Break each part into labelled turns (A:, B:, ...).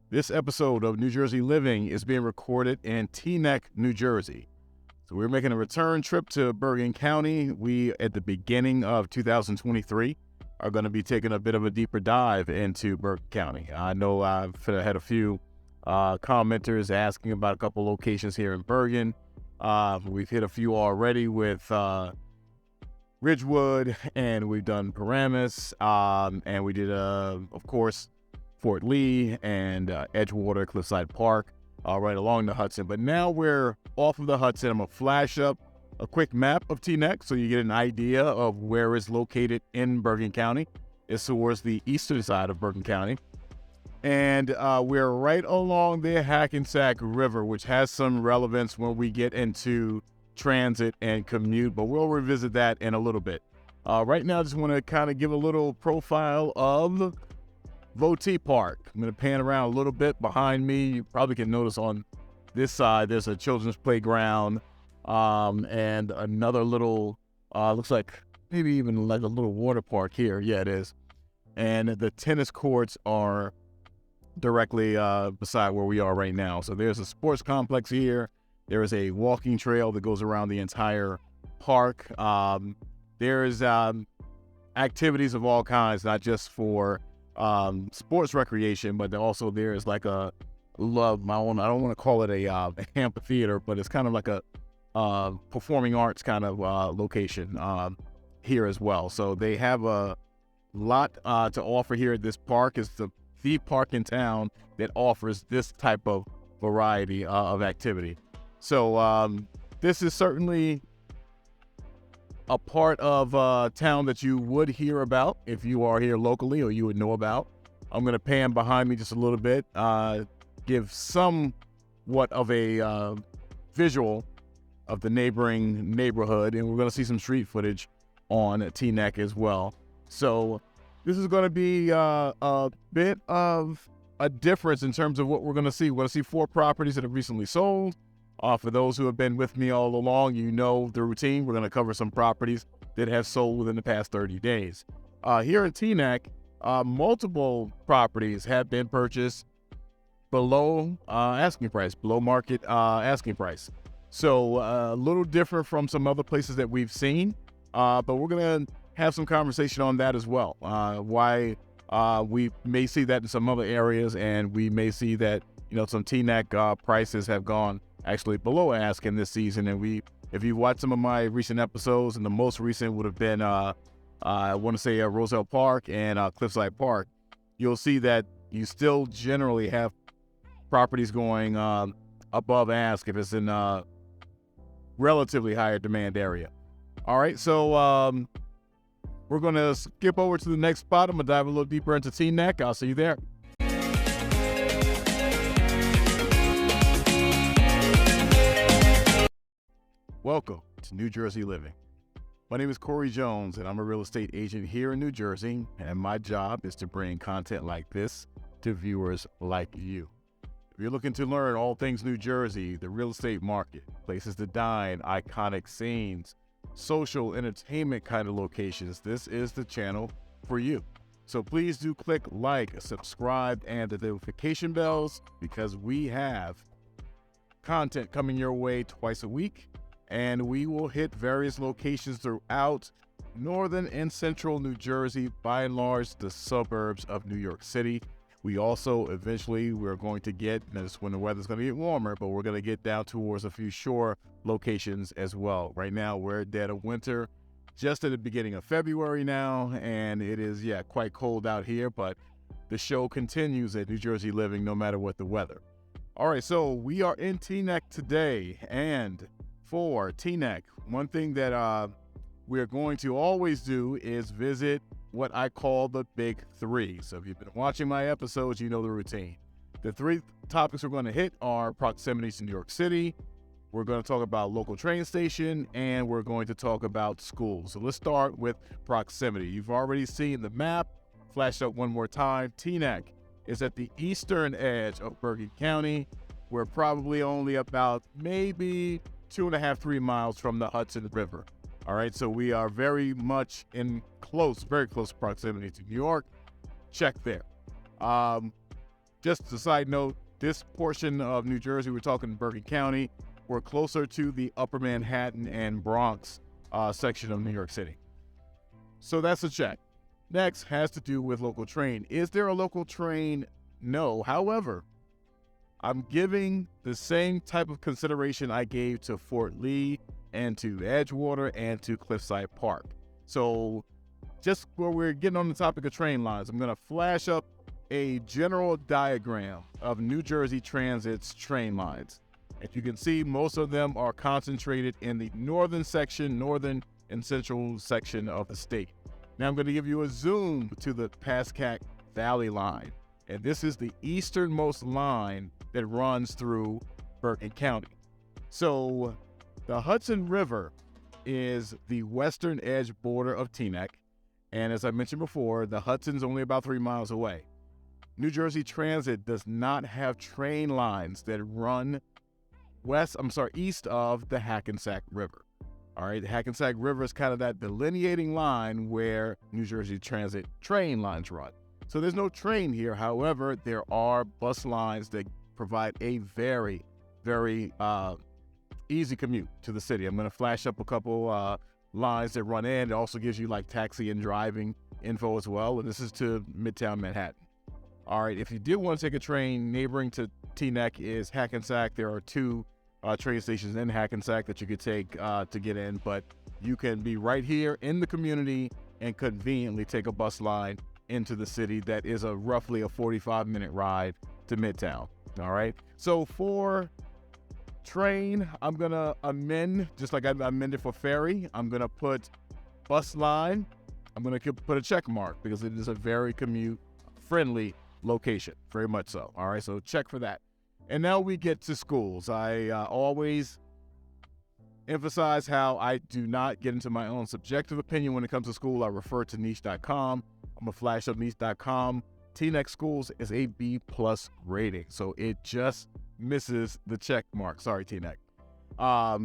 A: This episode of New Jersey Living is being recorded in Teaneck, New Jersey. So we're making a return trip to Bergen County. We, at the beginning of 2023, are going to be taking a bit of a deeper dive into Bergen County. I know I've had a few commenters asking about a couple locations here in Bergen. We've hit a few already with Ridgewood, and we've done Paramus, and we did, of course, Fort Lee and Edgewater, Cliffside Park, right along the Hudson. But now we're off of the Hudson. I'm going to flash up a quick map of Teaneck so you get an idea of where it's located in Bergen County. It's towards the eastern side of Bergen County. And we're right along the Hackensack River, which has some relevance when we get into transit and commute, but we'll revisit that in a little bit. Right now, I just want to kind of give a little profile of Votee Park. I'm going to pan around a little bit behind me. You probably can notice on this side, there's a children's playground and another little, looks like maybe even like a little water park here. Yeah, it is. And the tennis courts are directly beside where we are right now. So there's a sports complex here. There is a walking trail that goes around the entire park. There's activities of all kinds, not just for sports recreation, but also there's like a my own, I don't want to call it a amphitheater, but it's kind of like a performing arts kind of location here as well. So they have a lot to offer here at this park. It's the park in town that offers this type of variety of activity. So this is certainly a part of town that you would hear about if you are here locally, or you would know about. I'm going to pan behind me just a little bit, give somewhat of a visual of the neighboring neighborhood, and we're going to see some street footage on Teaneck as well. So this is going to be a bit of a difference in terms of what we're going to see. We're going to see 4 properties that have recently sold. For those who have been with me all along, you know the routine. We're going to cover some properties that have sold within the past 30 days. Here in Teaneck, multiple properties have been purchased below asking price, below market asking price. So a little different from some other places that we've seen, but we're going to have some conversation on that as well. Why we may see that in some other areas, and we may see that, some Teaneck prices have gone actually below asking this season. And if you watch some of my recent episodes, and the most recent would have been, I want to say Roselle Park and Cliffside Park, you'll see that you still generally have properties going above ask if it's in a relatively higher demand area. All right, so we're going to skip over to the next spot. I'm going to dive a little deeper into Teaneck. I'll see you there. Welcome to New Jersey Living. My name is Corey Jones, and I'm a real estate agent here in New Jersey, and my job is to bring content like this to viewers like you. If you're looking to learn all things New Jersey, the real estate market, places to dine, iconic scenes, social entertainment kind of locations, this is the channel for you. So please do click like, subscribe, and the notification bells, because we have content coming your way twice a week. And we will hit various locations throughout northern and central New Jersey, by and large, the suburbs of New York City. We also, eventually, we're going to get, that's when the weather's going to get warmer, but we're going to get down towards a few shore locations as well. Right now, we're dead of winter, just at the beginning of February now, and it is, quite cold out here, but the show continues at New Jersey Living no matter what the weather. All right, so we are in Teaneck today, and for Teaneck, one thing that we're going to always do is visit what I call the big 3. So if you've been watching my episodes, you know the routine. The 3 topics we're going to hit are proximity to New York City, we're going to talk about local train station, and we're going to talk about schools. So let's start with proximity. You've already seen the map, flash up one more time. Teaneck is at the eastern edge of Bergen County. We're probably only about maybe 2.5, 3 miles from the Hudson River. All right, so we are very much in very close proximity to New York. Check there. just a side note, this portion of New Jersey, we're talking Bergen County, we're closer to the upper Manhattan and Bronx section of New York City. So that's a check. Next has to do with local train. Is there a local train? No. However, I'm giving the same type of consideration I gave to Fort Lee and to Edgewater and to Cliffside Park. So just where we're getting on the topic of train lines, I'm going to flash up a general diagram of New Jersey Transit's train lines. As you can see, most of them are concentrated in the northern and central section of the state. Now I'm going to give you a zoom to the Pascack Valley line. And this is the easternmost line that runs through Bergen County. So the Hudson River is the western edge border of Teaneck. And as I mentioned before, the Hudson's only about 3 miles away. New Jersey Transit does not have train lines that run east of the Hackensack River. All right, the Hackensack River is kind of that delineating line where New Jersey Transit train lines run. So there's no train here. However, there are bus lines that provide a very, very easy commute to the city. I'm going to flash up a couple lines that run in. It also gives you like taxi and driving info as well. And this is to Midtown Manhattan. All right, if you do want to take a train, neighboring to Teaneck is Hackensack. There are 2 train stations in Hackensack that you could take to get in, but you can be right here in the community and conveniently take a bus line into the city that is roughly a 45-minute ride to Midtown. All right, so for train, I'm gonna amend, just like I amended for ferry. I'm gonna put bus line. I'm gonna put a check mark because it is a very commute-friendly location, very much so. All right, so check for that. And now we get to schools. I always emphasize how I do not get into my own subjective opinion when it comes to school. I refer to niche.com. I'm going to flash up niche.com. Teaneck Schools is a B+ rating, so it just misses the check mark. Sorry, Teaneck.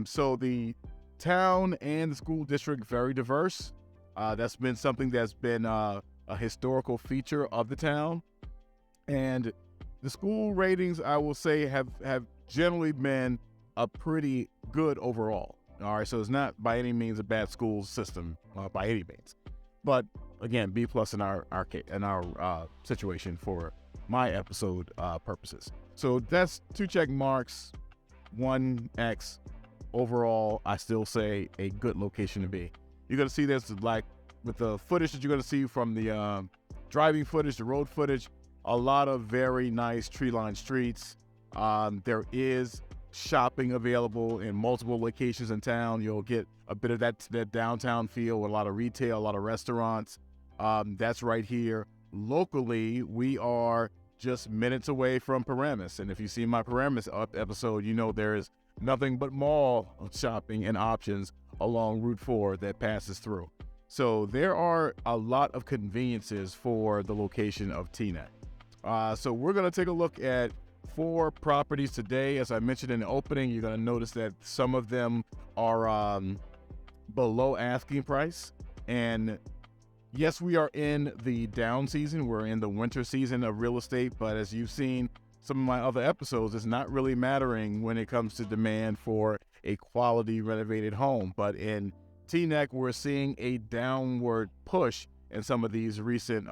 A: So the town and the school district, very diverse. That's been something that's been a historical feature of the town. And the school ratings, I will say, have generally been a pretty good overall. All right, so it's not by any means a bad school system by any means, but again, B+ in our situation for my episode purposes. So that's 2 check marks, 1 X. Overall, I still say a good location to be. You're gonna see this like with the footage that you're gonna see from the driving footage, the road footage. A lot of very nice tree-lined streets. There is shopping available in multiple locations in town. You'll get a bit of that downtown feel with a lot of retail, a lot of restaurants. That's right here. Locally, we are just minutes away from Paramus. And if you see my Paramus episode, you know there is nothing but mall shopping and options along Route 4 that passes through. So there are a lot of conveniences for the location of Teaneck. So we're going to take a look at 4 properties today. As I mentioned in the opening, you're going to notice that some of them are below asking price. And yes, we are in the down season. We're in the winter season of real estate. But as you've seen some of my other episodes, it's not really mattering when it comes to demand for a quality renovated home. But in Teaneck, we're seeing a downward push in some of these recent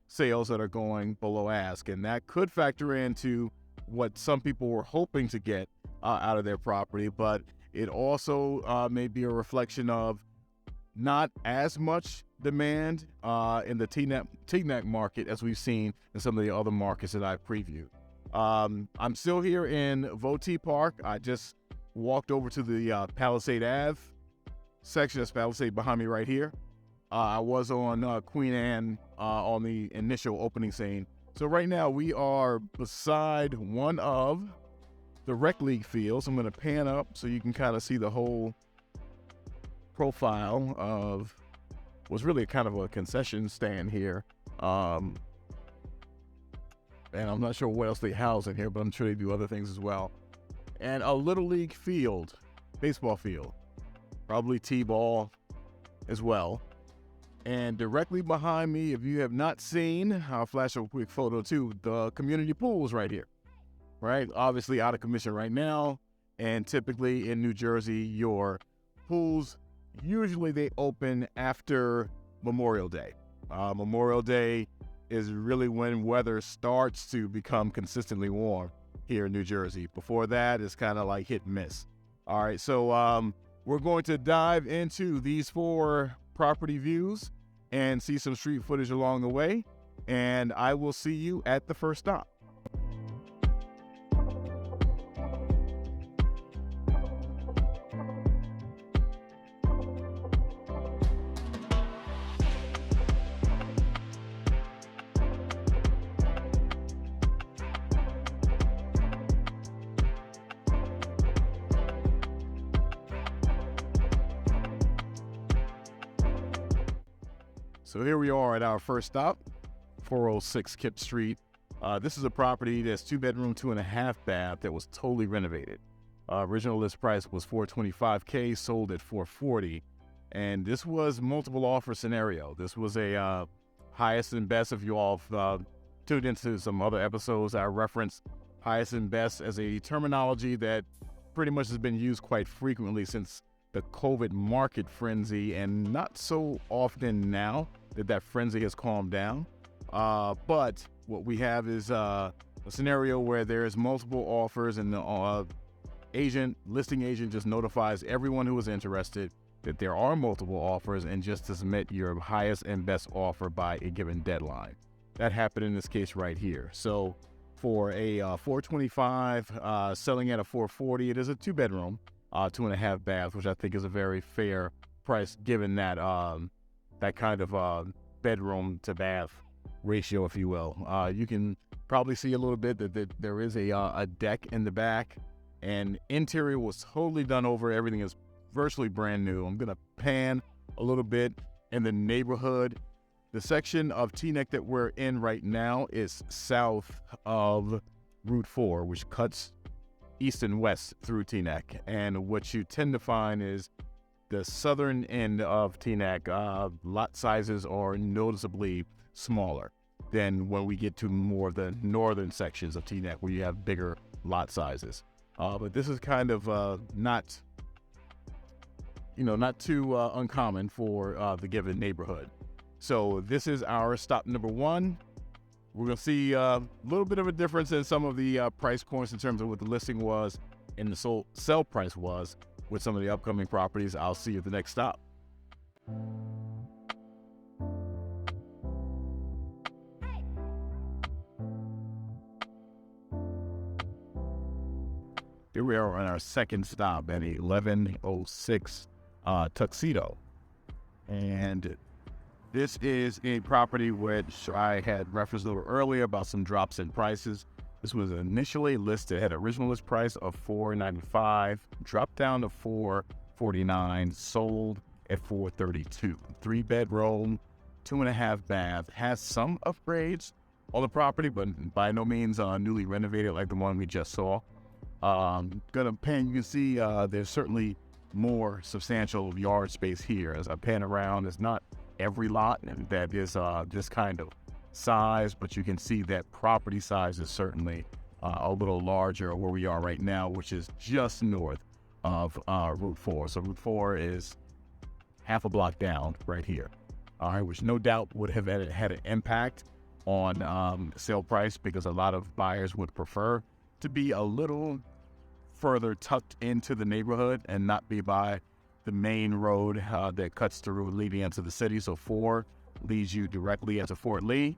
A: sales that are going below ask, and that could factor into what some people were hoping to get out of their property, but it also may be a reflection of not as much demand in the Teaneck market as we've seen in some of the other markets that I've previewed. I'm still here in Votee Park. I just walked over to the Palisade Ave section. That's Palisade behind me right here. I was on Queen Anne on the initial opening scene. So right now we are beside one of the rec league fields. I'm going to pan up so you can kind of see the whole profile of what's really kind of a concession stand here. And I'm not sure what else they house in here, but I'm sure they do other things as well. And a little league field, baseball field, probably t-ball as well. And directly behind me, if you have not seen, I'll flash a quick photo too, the community pool's right here, right? Obviously out of commission right now. And typically in New Jersey, your pools, usually they open after Memorial Day. Memorial Day is really when weather starts to become consistently warm here in New Jersey. Before that, it's kind of like hit and miss. All right, so we're going to dive into these 4 property views and see some street footage along the way, and I will see you at the first stop. So here we are at our first stop, 406 Kip Street. This is a property that's 2-bedroom, 2.5 bath that was totally renovated. Original list price was $425K, sold at $440. And this was multiple offer scenario. This was a highest and best. If you all tuned into some other episodes, I reference highest and best as a terminology that pretty much has been used quite frequently since the COVID market frenzy, and not so often now that frenzy has calmed down. But what we have is a scenario where there's multiple offers, and the listing agent just notifies everyone who is interested that there are multiple offers, and just to submit your highest and best offer by a given deadline. That happened in this case right here. So for a $425, selling at a $440, it is a 2-bedroom, 2.5 bath, which I think is a very fair price given that that kind of bedroom to bath ratio, if you will. You can probably see a little bit that there is a deck in the back, and interior was totally done over. Everything is virtually brand new. I'm gonna pan a little bit in the neighborhood. The section of Teaneck that we're in right now is south of Route 4, which cuts east and west through Teaneck. And what you tend to find is the southern end of Teaneck, lot sizes are noticeably smaller than when we get to more of the northern sections of Teaneck, where you have bigger lot sizes. But this is kind of not too uncommon for the given neighborhood. So this is our stop number 1. We're going to see a little bit of a difference in some of the price points in terms of what the listing was and the sell price was with some of the upcoming properties. I'll see you at the next stop. Here we are on our second stop at 1106 Tuxedo. And this is a property which I had referenced a little earlier about some drops in prices. This was initially listed, had original list price of $495, dropped down to $449, sold at $432. 3-bedroom, 2.5 bath, has some upgrades on the property, but by no means newly renovated like the one we just saw. Gonna pan, you can see there's certainly more substantial yard space here. As I pan around, it's not every lot that is this kind of size, but you can see that property size is certainly a little larger where we are right now, which is just north of Route 4. So Route 4 is half a block down right here. All right, which no doubt would have had an impact on sale price, because a lot of buyers would prefer to be a little further tucked into the neighborhood and not be by the main road that cuts through leading into the city. So 4 leads you directly into Fort Lee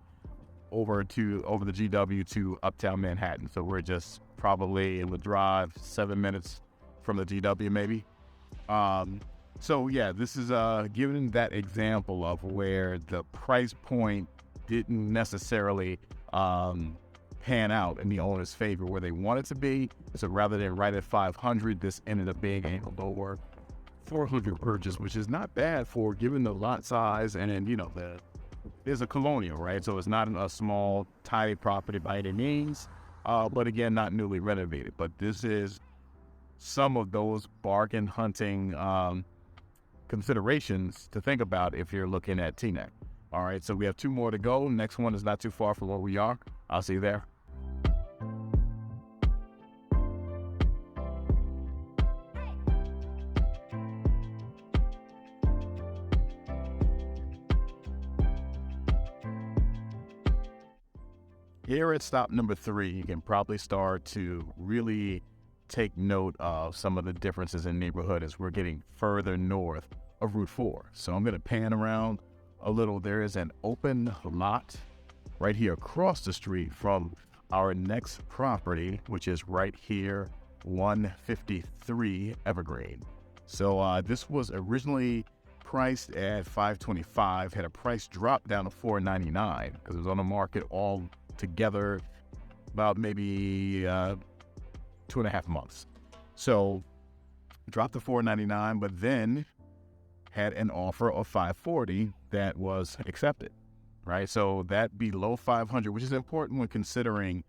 A: over the GW to uptown Manhattan. So we're just probably in the drive 7 minutes from the GW maybe. So yeah, this is giving that example of where the price point didn't necessarily pan out in the owner's favor where they want it to be. So rather than right at 500, this ended up being a lower 400 purchase, which is not bad for given the lot size, and there's a colonial, right? So it's not a small, tiny property by any means, but again, not newly renovated. But this is some of those bargain hunting considerations to think about if you're looking at Teaneck. All right, so we have 2 more to go. Next one is not too far from where we are. I'll see you there. Here at stop number 3, you can probably start to really take note of some of the differences in neighborhood as we're getting further north of Route 4. So I'm going to pan around a little. There is an open lot right here across the street from our next property, which is right here, 153 Evergreen. So this was originally priced at $525, had a price drop down to $499 because it was on the market all together about maybe 2.5 months. So dropped to $499, but then had an offer of $540 that was accepted, right? So that below $500, which is important when considering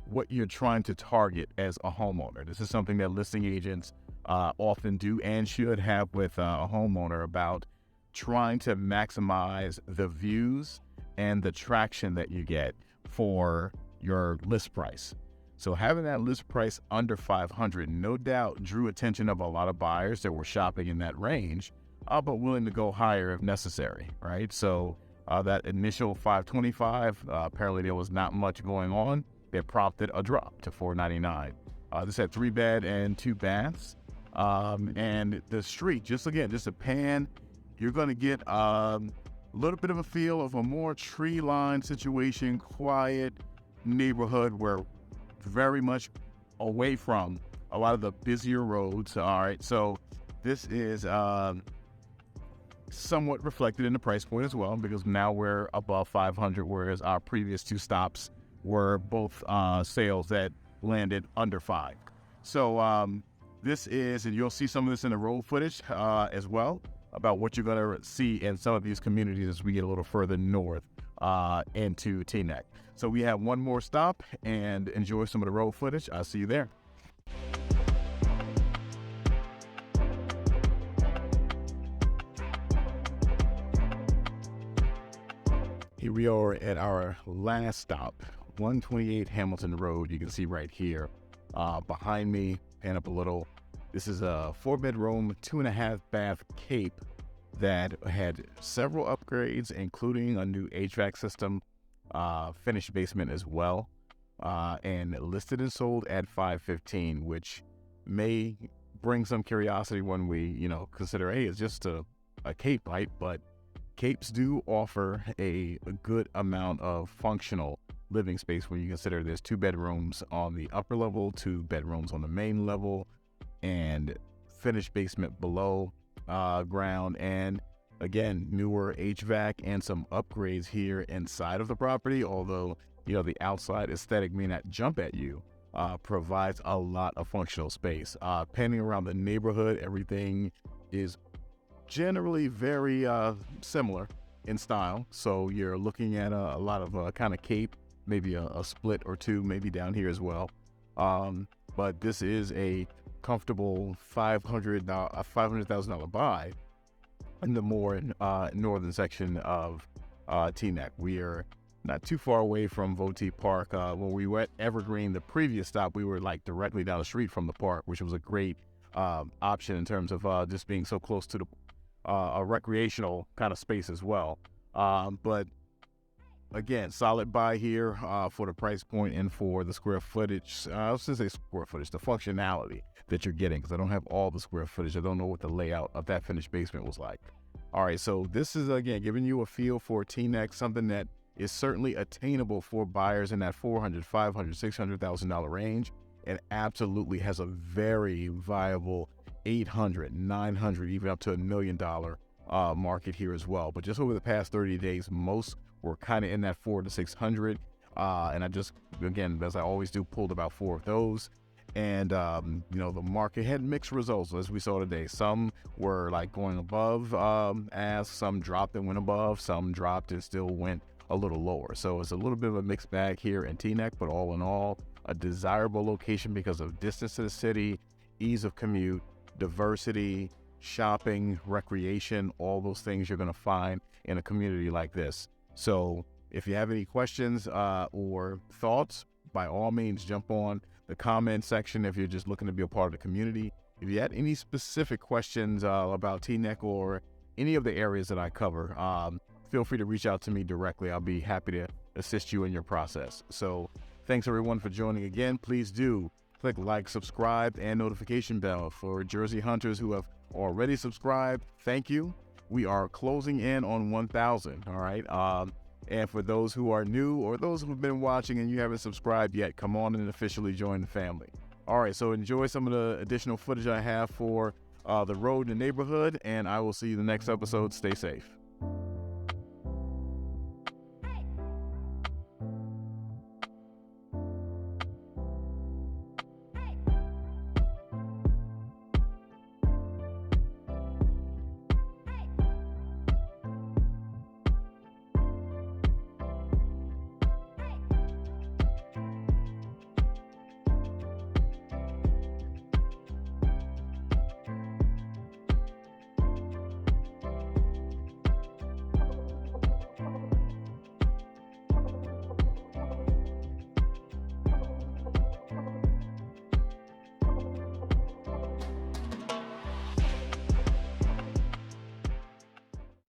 A: what you're trying to target as a homeowner. This is something that listing agents often do and should have with a homeowner about trying to maximize the views and the traction that you get for your list price. So having that list price under $500 no doubt drew attention of a lot of buyers that were shopping in that range, but willing to go higher if necessary, right? So that initial $525, apparently there was not much going on. It prompted a drop to $499. This had 3 bed and 2 baths. And the street, just a pan, you're going to get a little bit of a feel of a more tree-lined situation, quiet neighborhood where very much away from a lot of the busier roads. All right, so this is somewhat reflected in the price point as well, because now we're above 500, whereas our previous 2 stops were both sales that landed under 5. So this is, and you'll see some of this in the road footage as well, about what you're going to see in some of these communities as we get a little further north into Teaneck. So we have 1 more stop, and enjoy some of the road footage. I'll see you there. Here we are at our last stop, 128 Hamilton Road. You can see right here behind me, pan up a little. This is a 4-bedroom, 2.5 bath Cape that had several upgrades, including a new HVAC system, finished basement as well, and listed and sold at $515, which may bring some curiosity when we, consider, hey, it's just a Cape, right? But Capes do offer a good amount of functional living space when you consider there's 2 bedrooms on the upper level, 2 bedrooms on the main level, and finished basement below ground, and again, newer HVAC and some upgrades here inside of the property. Although, the outside aesthetic may not jump at you, provides a lot of functional space. Panning around the neighborhood, everything is generally very similar in style. So you're looking at a lot of kind of Cape, maybe a split or 2, maybe down here as well. But this is a comfortable $500,000 buy in the more northern section of Teaneck. We are not too far away from Votee Park. When we were at Evergreen, the previous stop, we were directly down the street from the park, which was a great option in terms of just being so close to a recreational kind of space as well. But again, solid buy here for the price point and for the square footage. I was going to say square footage, the functionality that you're getting, because I don't have all the square footage. I don't know what the layout of that finished basement was like. All right, so this is, again, giving you a feel for Teaneck, something that is certainly attainable for buyers in that $400,000, $500,000, $600,000 range, and absolutely has a very viable $800,000, $900,000, even up to $1 million market here as well. But just over the past 30 days, most were kind of in that $400,000 to $600,000, and I just, again, as I always do, pulled about 4 of those. And, the market had mixed results, as we saw today. Some were going above as, some dropped and went above, some dropped and still went a little lower. So it's a little bit of a mixed bag here in Teaneck, but all in all, a desirable location because of distance to the city, ease of commute, diversity, shopping, recreation, all those things you're going to find in a community like this. So if you have any questions or thoughts, by all means, jump on the comment section if you're just looking to be a part of the community. If you had any specific questions about Teaneck or any of the areas that I cover, feel free to reach out to me directly. I'll be happy to assist you in your process. So thanks everyone for joining again. Please do click like, subscribe, and notification bell. For Jersey Hunters who have already subscribed, thank you. We are closing in on 1,000, all right? And for those who are new or those who have been watching and you haven't subscribed yet, come on and officially join the family. All right, so enjoy some of the additional footage I have for the road in the neighborhood, and I will see you in the next episode. Stay safe.